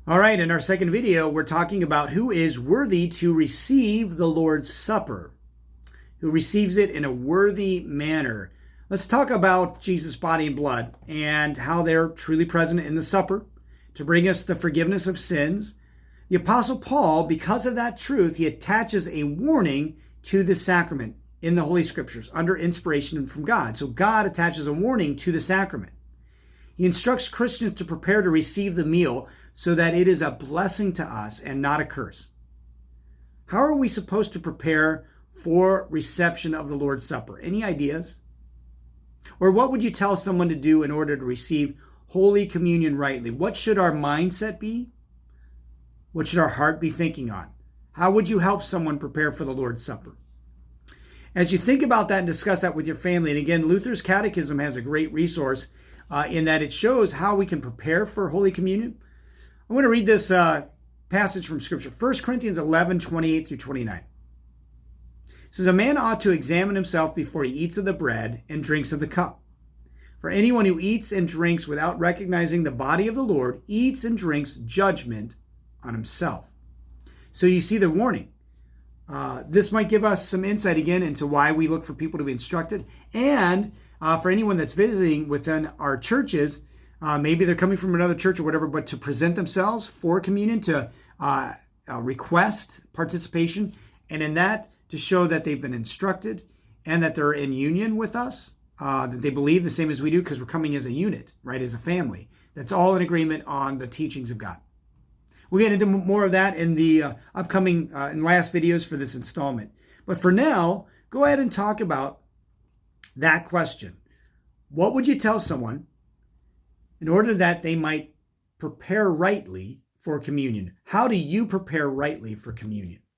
All right, in our second video, we're talking about who is worthy to receive the Lord's Supper, who receives it in a worthy manner. Let's talk about Jesus' body and blood and how they're truly present in the supper to bring us the forgiveness of sins. The Apostle Paul, because of that truth, he attaches a warning to the sacrament in the Holy Scriptures under inspiration from God. So God attaches a warning to the sacrament. He instructs Christians to prepare to receive the meal so that it is a blessing to us and not a curse. How are we supposed to prepare for reception of the Lord's Supper? Any ideas? Or what would you tell someone to do in order to receive Holy Communion rightly? What should our mindset be? What should our heart be thinking on? How would you help someone prepare for the Lord's Supper? As you think about that and discuss that with your family, and again, Luther's Catechism has a great resource in that it shows how we can prepare for Holy Communion. I want to read this passage from Scripture, 1 Corinthians 11, 28 through 29. It says, "A man ought to examine himself before he eats of the bread and drinks of the cup. For anyone who eats and drinks without recognizing the body of the Lord eats and drinks judgment on himself." So you see the warning. This might give us some insight again into why we look for people to be instructed. And for anyone that's visiting within our churches, maybe they're coming from another church or whatever, but to present themselves for communion, to request participation, and in that to show that they've been instructed and that they're in union with us, that they believe the same as we do because we're coming as a unit, right, as a family. That's all in agreement on the teachings of God. We'll get into more of that in the upcoming and last videos for this installment. But for now, go ahead and talk about that question. What would you tell someone in order that they might prepare rightly for communion? How do you prepare rightly for communion?